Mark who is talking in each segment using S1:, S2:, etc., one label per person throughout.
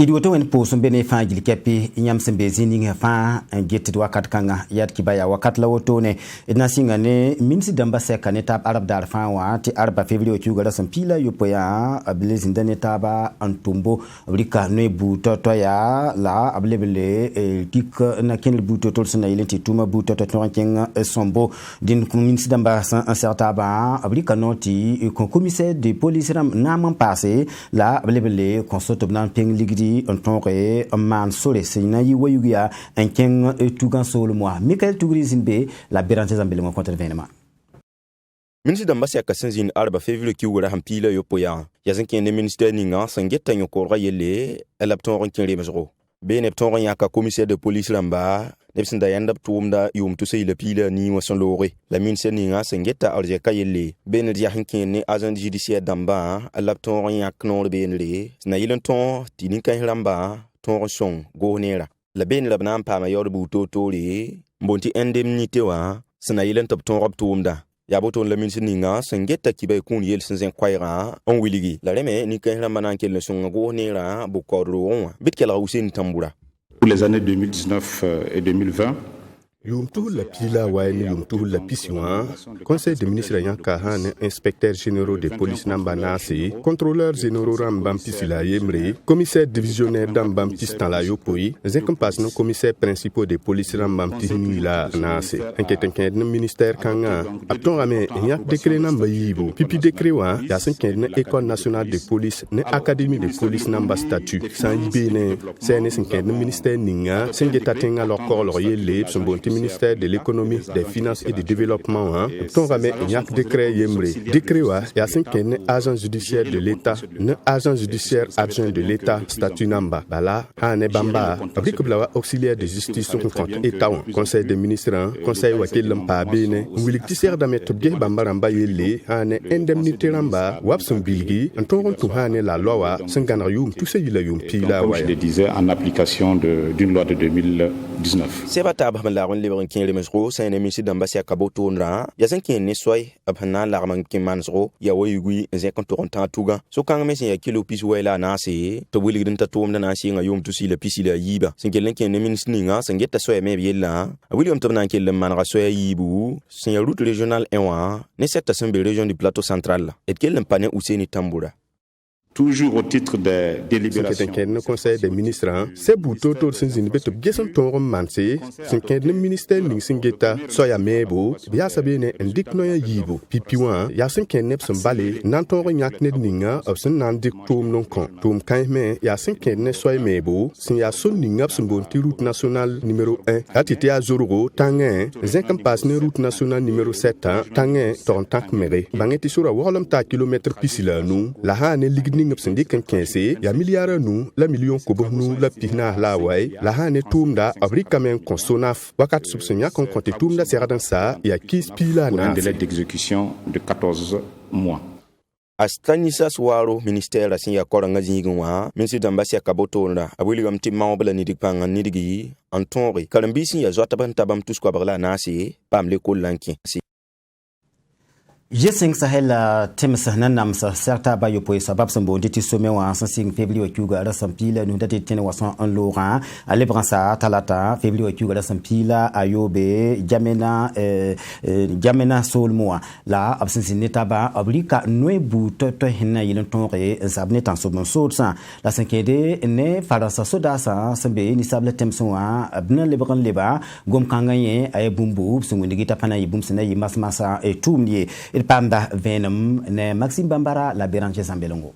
S1: Idiwoto wen posun bene fa gil kepi nyam sembe zining fa get do wakat kanga yat kibaya wakat la woto ne idna singa ne minsi damba seka ne tab arab dar fa wa ti arba fevrier tu gara sampila yopo ya ablez ndane taba antumbo brika ne buto to ya la ablebele dik na ken buto to sna ilenti tuma buto to ken sombo din minsi damba un certain ba brika noti commissaire de police ram naman passé la ablebele consoto nan peng ligdi un tonre man sole sina yi wayugia en ken tugan solo moi Michael Tugrizimbe la Béranger Zambele mo contre événement
S2: Ministre d'ambassade à Kassinzin arba février qui ouvre hampila yopoya yazin ken ministère ninga sangeta nyokora yele elapton ken remezro ben epton yaka commissaire de police lamba nebsin da yandap tuumda yum to sey le pila ni wason lore la ministère ninga sangeta alje kayele ben dia hinken ne agent judiciaire damba elapton yak non ben le na yilenton tinin kan lamba ton son gonera la ben labna pa mayor buto tole mbonti indemnité wa sna yilentop ton rob tuumda yaboton la ministre ninga sangeta kibay kun yel sinzen kwaira on wiligi la reme ni kan ramana kel son gonera bu korro bitkela usen tambura.
S3: Pour les années 2019 et 2020,
S4: Yumtu la pila waini yumtu la pisiwa conseil de ministre yanka han inspecteur généraux de police namba nasi contrôleur généraux rambam pisila yemre commissaire divisionnaire dambam pistan la yopoi zekampas no commissaire principaux de police rambam tisnila nasi enquête no ministère kanga apton rame yak décret namba yibo pipi décret wa ya senken école nationale de police ne académie de police namba statut sans yibene CNS no ministère ninga sengeta tenga lokor loyele sombonti ministère de l'économie, des finances et du développement, ton ramé nyak décret yemre. Décret wa ya cinquième agent judiciaire de l'État, ne agent judiciaire adjoint de l'État, statut namba. Bala, ane bamba, abrik blawa auxiliaire de justice sur compte État, conseil des ministres, conseil wakil lampa bene, wiliktisser d'amettre bien bamba ramba yele, ane indemnité ramba, wapson bilgi, en ton to hane la loi wa, sanganarium, tout ce yilayum pila.
S3: Comme je le disais, en application d'une loi de 2019.
S2: C'est pas tab liberen kin remesro sa ene ministre d'ambassade kaboto nra ya san kin ne soy abhana larman kin mansro ya wayugui ze kan to ronta tuga so kan mesin ya kilo pis wayla na se to wili din ta to na si nga yom to si le pis la yiba sin ken ken ne ministre ninga san getta soy me yella william to nan ken le man ra soy yibu sin ya route régionale 1 ne cette sembe région du plateau central et ken le pané Ouseni Tamboura.
S3: Toujours au titre des délibérations.
S4: Le conseil des ministres, c'est bouton tout le monde qui besoin de ton manser, c'est le ministère ning singeta soya mebo, bien sabine indique noya yibo. Pipiwan, ya cinq nep son balé, nanton renyak ne ninga, obsen nandik tom non kon. Tom kaime, ya cinq ne soya mebo, sin ya son ninga son bonti route nationale numéro 1. Atite à Zororo, tangin, zinkan passe ne route nationale numéro 7, tangin, ton tank mere. Bangeti sur a walam ta kilomètre pisila nous, la hane ligni ngapsendi kan kense ya miliara nu la million kobo nu la pihna la way la hane tumda abrika men konsonaf wakat subsenya kon konte tumda seradan sa ya kis pila
S3: pour
S4: na
S3: un délai d'exécution de 14 mois.
S2: Stanislas Waro ministère la sinya koranga zingiwa ministre d'ambassade kaboto na abuli gamti mawbala ni dikpanga ni digi antonri kalambisi ya zota ban tabam tusko bagla nasi pam le kolanki.
S1: Jesing Sahel Timsa Nanamsa Serta Bayo Poe Sabab Sambo Diti Some wa Sansing February Kuga Rasampila Nudati Tene Wason en Laurent à Lebransa Talata February Kuga Rasampila Ayobe Jamena Jamena Solmoa la absence netaba oblika Nuebu Toto Hina Yilentore Zabnet en Sobon Sosa la Sankede ne Faransa Sodasa Sambe ni Sable Temsoa Abna Lebran Leba Gom Kangaye Aye Bumbu Sungunigita Pana Yibumsena Yimasmasa et Tumye Panda Venom ne Maxime Bambara la Béranger Zambelongo.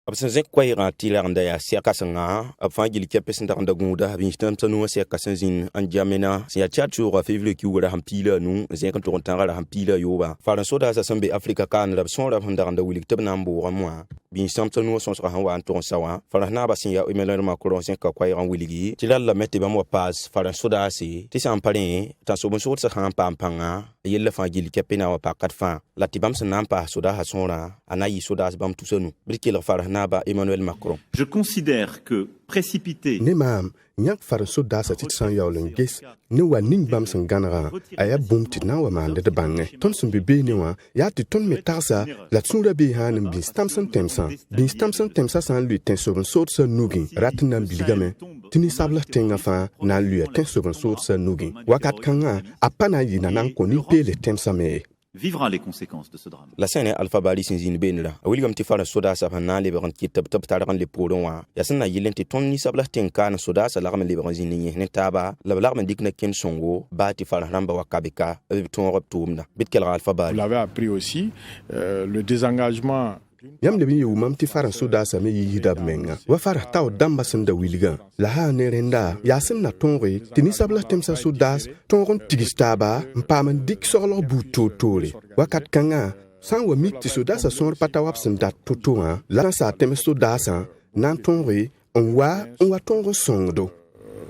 S2: Absen kwaira tilaranda ya siakasanga afangili kepesenda randa gunda binstam tanu siakasanzin anjamena sia chachu fevrier ki wura hampila nu zekan to tanga la hampila yoba faranso da sambe afrika kan la son la handa randa wilik tabna mbo ramwa binstam tanu son sra hanwa anton sawa farana basin ya Emmanuel Macron ka kwaira wiligi tilal la mette ba mo pass faranso da si tisam pare ta so bon so sa han pampanga yella fangili kepena wa pakat fa la tibam sanampa soda hasona anayi soda bam tusanu brikela farana Emmanuel Macron.
S5: Je considère que précipiter
S4: Nemam nyak far soda sa tit san yaulun ges ne wa ning bam san ganara aya bum tit na wa mande de bange ton sun bebe ne wa ya ti ton me tarsa la tsura be han bin stamson temsa san lui ten sobon sort sa nugi ratna biligame tini sabla tenga fa na lui ten sobon sort sa nugi wakat kanga apana yina nan ko ni pele temsa me
S5: vivra les conséquences de ce drame.
S2: La scène Alpha Bali sinzin benla. William Tifara soda sa na le baran ki tab taran le podon wa. Yasan yilen ti ton ni sabla tenka na soda sa larme le baran zini ne taba. La larme dikna ken songo ba Tifara ramba wa kabeka e ton rop tumna. Bitkel Alpha Bali.
S6: Vous l'avez appris aussi le désengagement
S4: yam de biyu mam ti fara soda sa me yi dab menga wa fara taw damba senda wiliga la ha ne renda yasin na tonre tini sabla temsa sodas tonron tigistaba mpaman dik sorlo buto tole wakat kanga san wa mik ti soda sa son patawap senda totoa la sa tem soda sa nan tonre on wa tonro songdo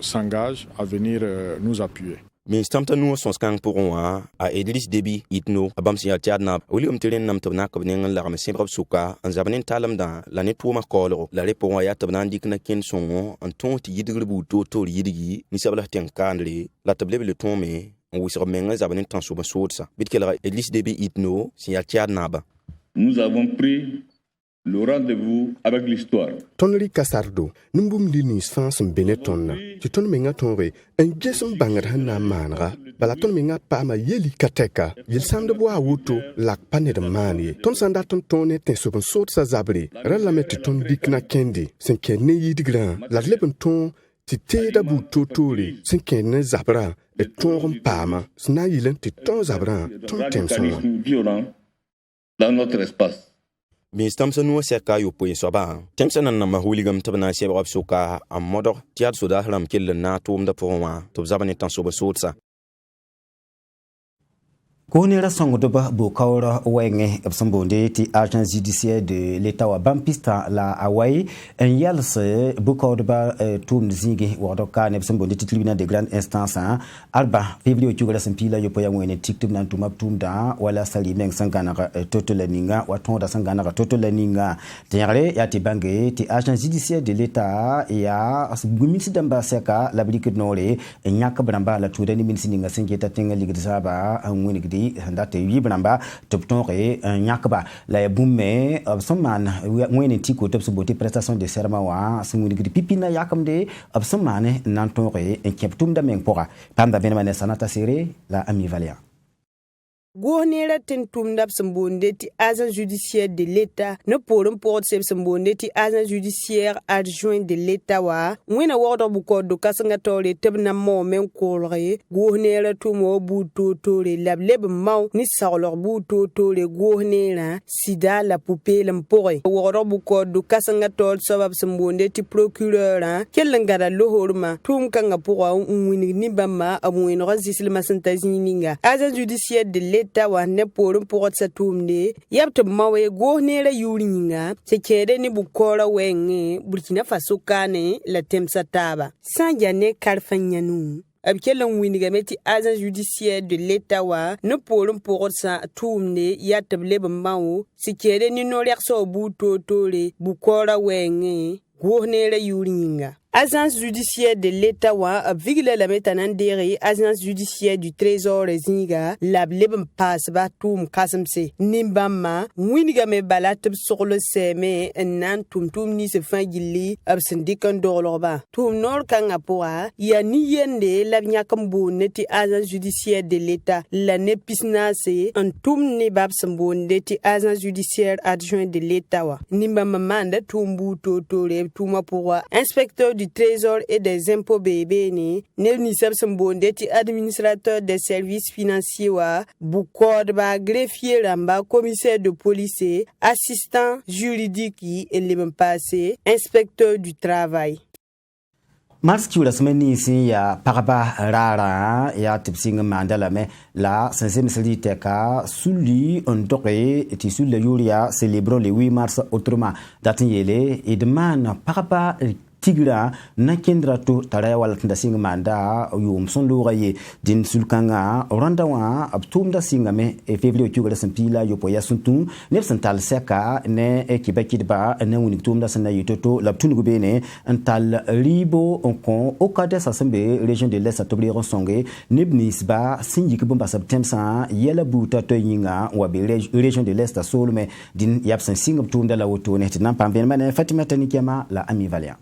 S6: s'engage à venir nous appuyer.
S2: Mais stamta nous son skang pour a Idriss Déby itno abam si altiadna William Tiren nam tabna kabnen la ram sembrab suka an zabanen talam da la netuma kolro la repo ya tabna dikna ken songo an ton ti yidgirbu to yidigi ni sabla tenkandre la table le ton me on wisra menga zabanen tan suba sotsa bitkela Idriss Déby itno si altiadna ba.
S7: Nous avons pris le rendez-vous avec l'histoire.
S4: Tonri Kasardo, numbum linis fans Benetton, tu ton menga tonre, un gesson banger hana manra, balaton menga pama yeli kateka, yel sande boa wuto, lak pane de manie, ton sanda ton tonne ten sobon sot sa zabri, ralameti ton dikna kendi, sen kenne yidigran, la leben ton, ti te da bu totoli, sen kenne zabra, et ton pama, sna yilen ti ton zabra, ton tenson.
S7: Dans notre espace.
S2: Mais stamsa no seka yo poin soba temsa nan ma huligam tabna se ba soka am modor tiad soda ram kel na tum da porwa to zabane tan so ba sotsa
S1: Konera songodoba bokawra wenge absambonde ti agent judiciaire de l'état wa bampista la Hawaii en yalse bokawdoba tum zingi wadoka ne absambonde ti tribunal de grande instance alba février tugala sampila yo poya ngene tiktum nan tumap tumda wala sali meng sangana totolaninga watonda sangana totolaninga tiare ya ti bange ti agent judiciaire de l'état ya gumisi damba seka la brique nore nyaka bramba la tudani minsininga singeta tenga ligdisaba ngoni handate yibramba toptonre nyakba la bumme absoman ngweni tiko topsuboti prestation de serment wa sunguni gidi pipina yakamde absomane nantonre enkeptum da mengpora panda venema sanata sere la ami valia
S8: Gohnera tentum dab sembonde ti agent judiciaire de l'État ne pourront pas se sembonde ti agent judiciaire adjoint de l'État wa wena wodo bu ko do kasanga tole tebna mo men kolre gohnera tumo bu totore lableb maw ni sawlor bu totore gohnera sida la poupée lempore wodo bu ko do kasanga tol sabab sembonde ti procureur kelengara lohorma tum kanga pour wini ni bama amwino razisil masantazininga agent judiciaire de l'État wa ne porum pour sa tumne yabta mawe go nera yuringa se kede ni bukora wenge Burkina Faso kane la temsa taba sanja ne karfanyanu abkelan winigameti agent judiciaire de l'État wa ne porum pour sa tumne yatable bamawo se kede ni no rekso bu totore bukora wenge go nera yuringa. Agence judiciaire de l'État wa vigile la metanandere agence judiciaire du trésor zinga lablebem passe ba tum kasamse nimbama winiga me balat sur le seme nan tum ni se fangili absendikan dorloba tum nor kanga poa ya ni yende la nyakambo neti agence judiciaire de l'État la ne pisnase en tum ne babsambo neti agence judiciaire adjoint de l'État wa nimbama manda tumbu totore tuma poa inspecteur du trésor et des impôts bébé ni sabsambondeti administrateur des services financiers wa bukod ba greffier ramba commissaire de police assistant juridique et les même passé inspecteur du travail.
S1: Mars kiula semeni si ya paraba rara ya tipsing mandala me la sense teka suli ondore eti suli yuria célébrons le 8 mars autrement datin yele et demande paraba tigra na kendra to taraya wala tanda singa manda yum son lo gaye din sulkanga randa wa abtumda singa me e fevrier kyugala sampila yo poya suntu ne santal seka ne e kibakidba ne wuni tumda sana yitoto labtunu gubene antal ribo onkon okade sa sembe région de l'Est atobli ronsonge nebnisba sinjik bomba septembre yela buta to yinga wa be région de l'Est solme din yapsan singa tumda la woto ne tinan pamben mane Fatima Tanikema la Ami Valia.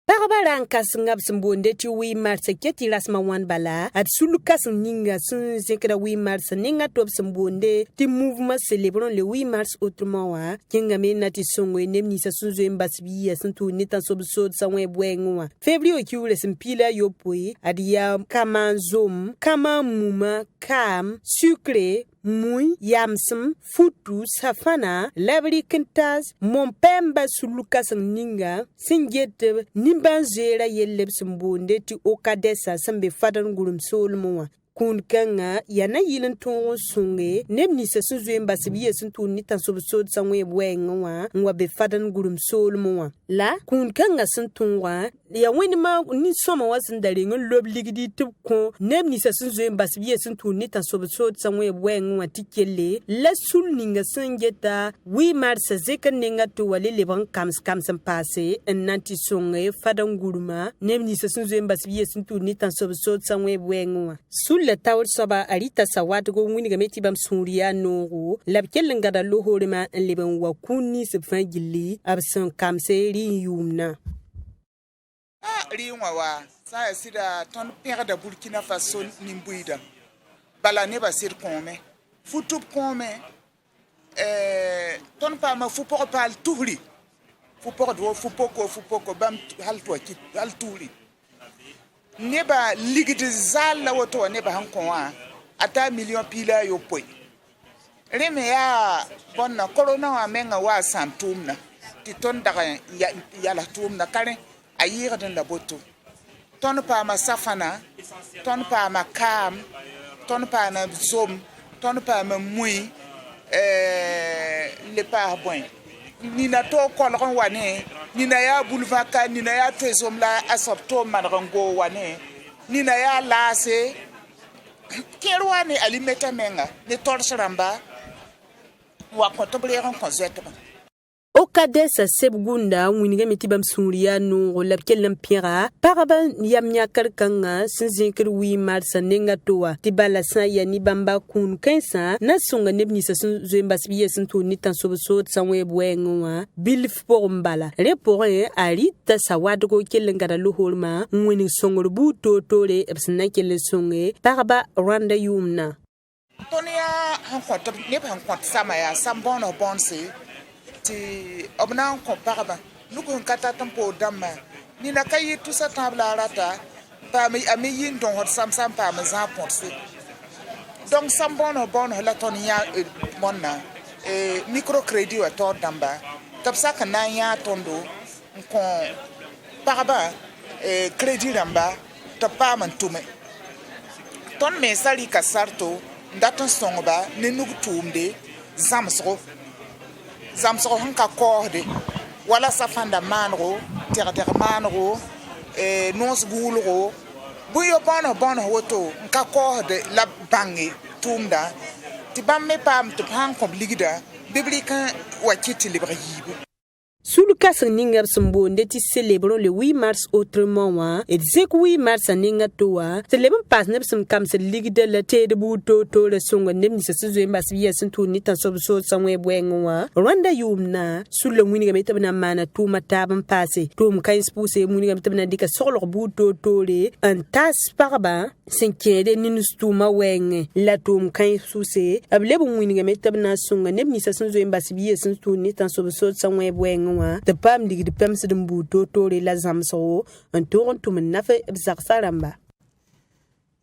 S8: Barabaran kasngab sambonde ti wi marsa keti rasma wan bala at sulukas ninga sun zekra wi marsa ninga top sambonde ti mouvement célébrant le 8 mars autrement wa kinga mena ti songwe nemni sa sunzo embasbi ya suntu nitan sobso sanwe bwenwa février ki wule simpila yopoi adia kama zom kama muma kam sucré Mui, yamsum, futu, safana, labri kintas, mon pemba sulukas ninga, singet, nimbanzera yeleb simbonde ti okadesa sambe fadan gulum solmoa. Kun kanga yana yilin ton sunge nemni se sunzwe mbasibiye suntu nitan sobsod sanwe bwenwa ngwa be fadan gurum solmoa la kun kanga suntunwa ya weni ma ni soma wasindare ngon lob ligidi tubko nemni se sunzwe mbasibiye suntu nitan sobsod sanwe bwenwa tikelle la sul ninga sangeta wi marsa zeka ninga to wale leban kams passe nanti sunge fadan guruma nemni se sunzwe mbasibiye suntu nitan sobsod sanwe bwenwa le tawr soba arita sawat go ngini ga meti bam suriya no lab kellen gada lo horema leben wa kunni se fan gilli absan kamseri yumna
S9: riwa wa sa sida ton père de Burkina Faso nimbuida bala ne ba sir kome futu kome ton pa ma fu pour pal tuhri fu pour do fu poko bam hal to ki hal tuhri neba ligidi zalla woto neba hankonwa ata million pila yo poi reme ya bonna corona wa menga wa santumna ti ton daga ya la tumna kare ayira den la boto ton pa ma safana ton pa ma kam ton pa na zom ton pa ma mui le pa bon ni na to kolron wane ni na ya boulevard ni na ya trezom la asopto madrango wane ni na ya lase kerwane alimeta menga ne torshramba wa kotobre ron konzetba
S8: Okadesa sebgunda winiga mitibam suriya no lab kellam pira paraba yamnya karkanga sinzinkir wi marsa nenga towa tibala sa ya ni bamba kun kensa na sunga nebni sa zembas biye sintu ni tan sobso sanwe bwenwa bilf por mbala repore ari ta sawad go kellenga da lohorma wini songor bu totore ebsna kelle songe paraba randa yumna
S9: tonia hankot ne hankot sama ya sambono bonse ti obna comparaba nuko kata tampo damma ni na kayi tout ça table rata pa mi yin don hot sam pa ma za ponse donc sambono bon la tonia monna microcrédit wa to damba tapsa kana ya tondo ko paraba crédit damba to pa man tume ton me sali kasarto ndaton songoba ne nugu tumde zamsro hanka korde wala safanda manro ter manro nons gulro buyo bono woto nka korde la bangi tumda ti bamme pam to hankom ligida biblique wakiti libre yibu
S8: Sous kasang ninga sambonde ti célébrons le 8 mars autrement wa et zek 8 mars ninga towa célébron pas ne sam kam se ligde la te de buto to le songa nem ni se zwe mbas biya sentu ni tan so samwe bwenwa Rwanda yumna sous le wini ga metabna mana tu matabam passé tum kain spouse muni ga metabna dika solo buto to le un tas parba senkede ninustu ma wenge la tum kain souse ablebu wini ga metabna songa nem ni se zwe mbas biya sentu ni tan so samwe bwenwa de pam digi de pam se dembu totore la zamso en toron tum nafe bzarsaramba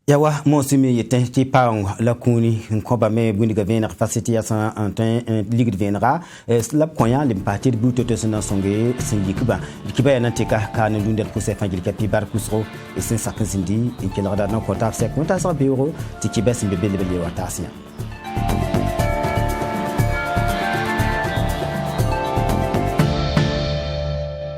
S1: yawa monsumi yete ti paung la kuni nkoba me bundiga vena facility ya san antin ligue venera slab konya le parti de buto to sona songe singikuba kiba yana tika kan dundel pour se fangil kapi bar kusro et sen sakin sindi et qu'il rada na konta se konta sa bureau ti kibes mbebe le watasia